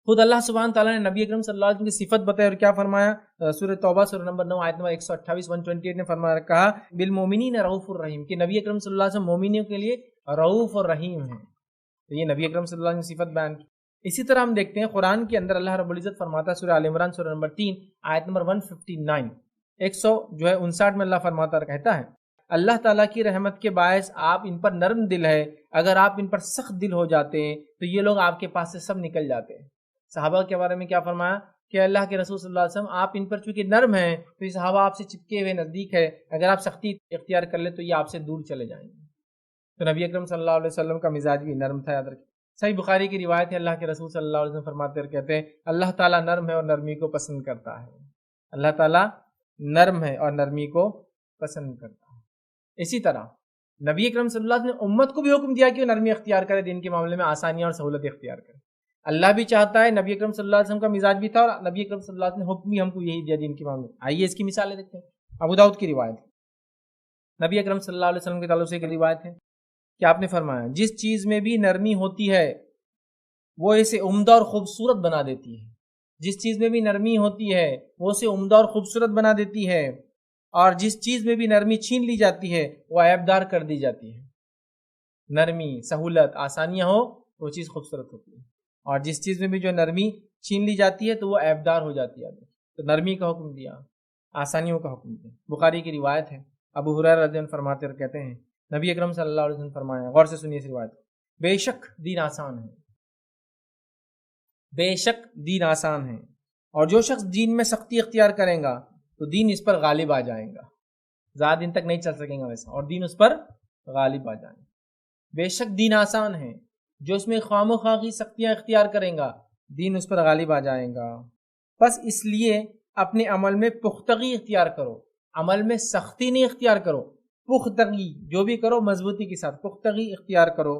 خود اللہ سبحانہ تعالیٰ نے نبی اکرم صلی اللہ علیہ وسلم کی صفت بتائی اور کیا فرمایا؟ سورہ توبہ سورہ نمبر 9 آیت نمبر 128 128 نے فرمایا کہا بالمومنین رؤوف الرحیم، کہ نبی اکرم صلی اللہ علیہ وسلم مومنوں کے لیے رؤوف اور رحیم ہیں. تو یہ نبی اکرم صلی اللہ علیہ وسلم کی صفت بیان کی. اسی طرح ہم دیکھتے ہیں قرآن کے اندر اللہ رب العزت فرماتا ہے سورہ آل عمران سورہ نمبر 3 آیت نمبر 159 159 میں اللہ فرماتا کہتا ہے اللہ تعالیٰ کی رحمت کے باعث آپ ان پر نرم دل ہے، اگر آپ ان پر سخت دل ہو جاتے ہیں تو یہ لوگ آپ کے پاس سے سب نکل جاتے ہیں. صحابہ کے بارے میں کیا فرمایا کہ اللہ کے رسول صلی اللہ علیہ وسلم آپ ان پر چونکہ نرم ہیں تو یہ صحابہ آپ سے چپکے ہوئے نزدیک ہے، اگر آپ سختی اختیار کر لیں تو یہ آپ سے دور چلے جائیں گے. تو نبی اکرم صلی اللہ علیہ وسلم کا مزاج بھی نرم تھا، یاد رکھیں. صحیح بخاری کی روایت ہے اللہ کے رسول صلی اللہ علیہ وسلم فرماتے اور کہتے ہیں اللہ تعالیٰ نرم ہے اور نرمی کو پسند کرتا ہے. اللہ تعالیٰ نرم ہے اور نرمی کو پسند کرتا ہے. اسی طرح نبی اکرم صلی اللہ علیہ وسلم نے امت کو بھی حکم دیا کہ وہ نرمی اختیار کرے، دین کے معاملے میں آسانیاں اور سہولت اختیار کرے. اللہ بھی چاہتا ہے، نبی اکرم صلی اللہ علیہ وسلم کا مزاج بھی تھا، اور نبی اکرم صلی اللہ علیہ وسلم نے حکم بھی ہم کو یہی دیا دین کے معاملے میں. آئیے اس کی مثالیں دیکھتے ہیں. ابو داؤد کی روایت ہے، نبی اکرم صلی اللہ علیہ وسلم کے تعلق سے ایک روایت ہے کہ آپ نے فرمایا جس چیز میں بھی نرمی ہوتی ہے وہ اسے عمدہ اور خوبصورت بنا دیتی ہے. جس چیز میں بھی نرمی ہوتی ہے وہ اسے عمدہ اور خوبصورت بنا دیتی ہے، اور جس چیز میں بھی نرمی چھین لی جاتی ہے وہ عیبدار کر دی جاتی ہے. نرمی، سہولت، آسانیاں ہو تو وہ چیز خوبصورت ہوتی ہے، اور جس چیز میں بھی جو نرمی چھین لی جاتی ہے تو وہ عیبدار ہو جاتی ہے. تو نرمی کا حکم دیا، آسانیوں کا حکم دیا. بخاری کی روایت ہے، ابو ہریرہ رضی اللہ عنہ فرماتے اور کہتے ہیں نبی اکرم صلی اللہ علیہ وسلم فرمایا، غور سے سنیے اس روایت، بے شک دین آسان ہے، بے شک دین آسان ہے، اور جو شخص دین میں سختی اختیار کرے گا تو دین اس پر غالب آ جائے گا. زیادہ دن تک نہیں چل سکیں گا ویسا، اور دین اس پر غالب آ جائیں گا. بے شک دین آسان ہے، جو اس میں خواہ مخواہ کی سختیاں اختیار کریں گا دین اس پر غالب آ جائے گا. بس اس لیے اپنے عمل میں پختگی اختیار کرو، عمل میں سختی نہیں اختیار کرو، پختگی جو بھی کرو مضبوطی کے ساتھ پختگی اختیار کرو،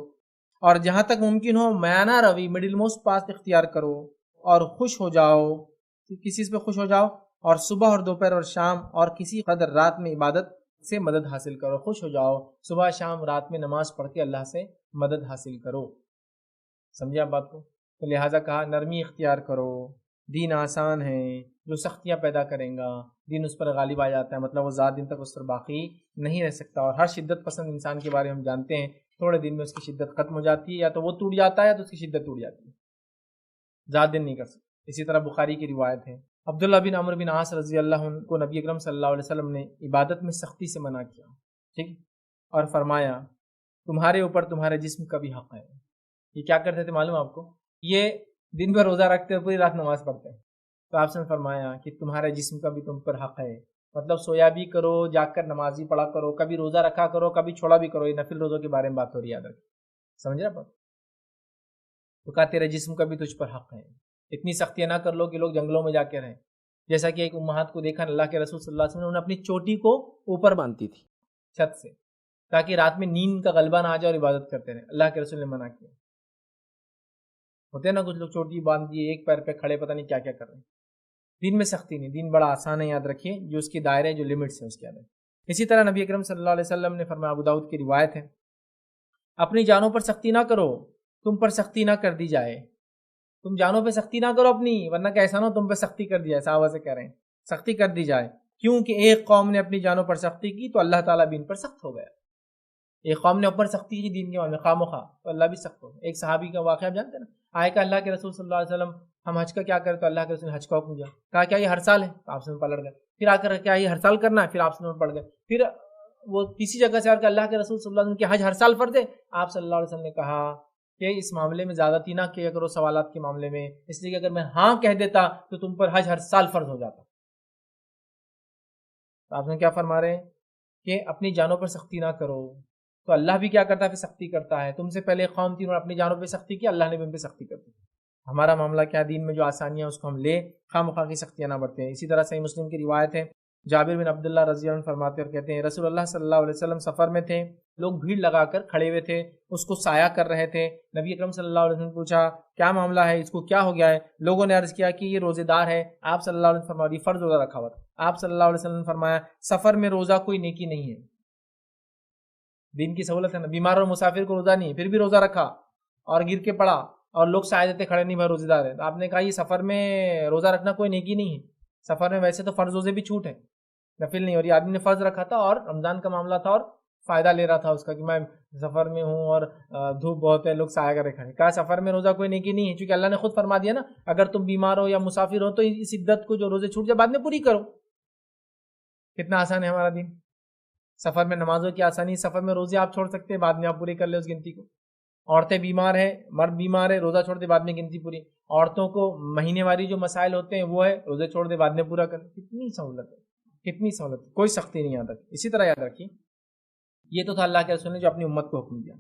اور جہاں تک ممکن ہو میانہ روی مڈل موسٹ پاس اختیار کرو، اور خوش ہو جاؤ، کسی چیز پہ خوش ہو جاؤ، اور صبح اور دوپہر اور شام اور کسی قدر رات میں عبادت سے مدد حاصل کرو. خوش ہو جاؤ، صبح شام رات میں نماز پڑھ کے اللہ سے مدد حاصل کرو. سمجھے آپ بات کو؟ تو لہٰذا کہا نرمی اختیار کرو، دین آسان ہے، جو سختیاں پیدا کریں گا دین اس پر غالب آ جاتا ہے. مطلب وہ زیادہ دن تک اس پر باقی نہیں رہ سکتا. اور ہر شدت پسند انسان کے بارے میں ہم جانتے ہیں تھوڑے دن میں اس کی شدت ختم ہو جاتی ہے، یا تو وہ ٹوٹ جاتا ہے یا تو اس کی شدت ٹوٹ جاتی ہے، زیادہ دن نہیں کر سکتا. اسی طرح بخاری کی روایت ہے، عبداللہ بن عمرو بن عاص رضی اللہ عنہ کو نبی اکرم صلی اللہ علیہ وسلم نے عبادت میں سختی سے منع کیا، ٹھیک، اور فرمایا تمہارے اوپر تمہارے جسم کا بھی حق ہے. یہ کیا کرتے تھے معلوم آپ کو؟ یہ دن بھر روزہ رکھتے ہیں، پوری رات نماز پڑھتے ہیں. تو آپ سے فرمایا کہ تمہارے جسم کا بھی تم پر حق ہے، مطلب سویا بھی کرو، جاگ کر نماز بھی پڑھا کرو، کبھی روزہ رکھا کرو، کبھی چھوڑا بھی کرو. یہ نفل روزوں کے بارے میں بات ہو رہی ہے، یاد رکھیں. سمجھ رہے آپ؟ تو کہا تیرے جسم کا بھی تجھ پر حق ہے. اتنی سختیاں نہ کر لو کہ لوگ جنگلوں میں جا کے رہیں. جیسا کہ ایک امہات کو دیکھا اللہ کے رسول صلی اللہ علیہ وسلم نے اپنی چوٹی کو اوپر باندھتی تھی چھت سے، تاکہ رات میں نیند کا غلبہ نہ آ جائے اور عبادت کرتے رہیں. اللہ کے رسول نے منع کیا. ہوتے ہیں نا کچھ لوگ چوٹی باندھ دیے ایک پیر پہ کھڑے، پتہ نہیں کیا کیا کر رہے ہیں. دین میں سختی نہیں، دین بڑا آسان ہے، یاد رکھیے. جو اس کی دائرے جو لمٹس ہیں اس کے یاد رکھیں. اسی طرح نبی اکرم صلی اللہ علیہ وسلم نے فرمایا، ابو داؤد کی روایت ہے، اپنی جانوں پر سختی نہ کرو، تم پر سختی نہ کر دی جائے. تم جانوں پہ سختی نہ کرو اپنی، ورنہ کہ ایسا نہ ہو تم پہ سختی کر دی جائے. صحابہ سے کہہ رہے ہیں سختی کر دی جائے، کیونکہ ایک قوم نے اپنی جانوں پر سختی کی تو اللہ تعالیٰ بھی ان پر سخت ہو گیا. ایک قوم نے اوپر سختی کی دین کے معاملے میں خواہ مخواہ تو اللہ بھی سخت ہو گیا. ایک صحابی کا واقعہ آپ جانتے ہیں نا، آئے کہ اللہ کے رسول صلی اللہ علیہ وسلم ہم حج کا کیا کریں، تو اللہ کے رسول نے حج کا حکم دیا. کہا کیا یہ ہر سال ہے؟ تو آپ سے پلٹ گئے. پھر آ کر کیا یہ ہر سال کرنا ہے؟ پھر آپ سے پڑ گئے. پھر وہ کسی جگہ سے آ کر اللہ کے رسول صلی اللہ علیہ وسلم کے حج ہر سال فرض ہے. آپ صلی اللہ علیہ وسلم نے کہا کہ اس معاملے میں زیادتی نہ کیا کرو سوالات کے معاملے میں، اس لیے کہ اگر میں ہاں کہہ دیتا تو تم پر حج ہر سال فرض ہو جاتا. تو آپ نے کیا فرما رہے ہیں کہ اپنی جانوں پر سختی نہ کرو. تو اللہ بھی کیا کرتا ہے؟ پھر سختی کرتا ہے. تم سے پہلے ایک قوم تھی انہوں نے اپنی جانوں پہ سختی کی، اللہ نے بھی ان پہ سختی کر دی. ہمارا معاملہ کیا، دین میں جو آسانیاں اس کو ہم لے، خواہ مخواہ کی سختیاں نہ بڑھتے ہیں. اسی طرح صحیح مسلم کی روایت ہے، جابر بن عبداللہ رضی اللہ عنہ فرماتے اور کہتے ہیں رسول اللہ صلی اللہ علیہ وسلم سفر میں تھے، لوگ بھیڑ لگا کر کھڑے ہوئے تھے، اس کو سایہ کر رہے تھے. نبی اکرم صلی اللہ علیہ وسلم نے پوچھا کیا معاملہ ہے، اس کو کیا ہو گیا ہے؟ لوگوں نے عرض کیا کہ یہ روزے دار ہے. آپ صلی اللہ علیہ وسلم فرمایا فرض روزہ رکھا ہوا تھا. آپ صلی اللہ علیہ وسلم نے فرمایا سفر میں روزہ کوئی نیکی نہیں ہے. دین کی سہولت ہے نا، بیمار اور مسافر کو روزہ نہیں ہے، پھر بھی روزہ رکھا اور گر کے پڑا اور لوگ سائے دیتے کھڑے نہیں بھائی روزے دار ہے، تو آپ نے کہا یہ سفر میں روزہ رکھنا کوئی نیکی نہیں ہے، سفر میں ویسے تو فرض روزے بھی چھوٹ ہے، نفل نہیں، اور یہ آدمی نے فرض رکھا تھا اور رمضان کا معاملہ تھا اور فائدہ لے رہا تھا اس کا کہ میں سفر میں ہوں اور دھوپ بہت ہے، لوگ سایہ کرے کھڑے. کہا سفر میں روزہ کوئی نیکی نہیں ہے، چونکہ اللہ نے خود فرما دیا نا اگر تم بیمار ہو یا مسافر ہو تو اس عدت کو جو روزے چھوٹ جائے بعد میں پوری کرو. کتنا آسان ہے ہمارا دین. سفر میں نمازوں کی آسانی، سفر میں روزے آپ چھوڑ سکتے ہیں، بعد میں آپ پوری کر لیں اس گنتی کو. عورتیں بیمار ہیں، مرد بیمار ہے، روزہ چھوڑ دے بعد میں گنتی پوری. عورتوں کو مہینے واری جو مسائل ہوتے ہیں وہ ہے، روزے چھوڑ دے بعد میں پورا کر. کتنی سہولت ہے، کتنی سہولت ہے، کوئی سختی نہیں یاد رکھی. اسی طرح یاد رکھیے یہ تو تھا اللہ کے رسول نے جو اپنی امت کو حکم دیا.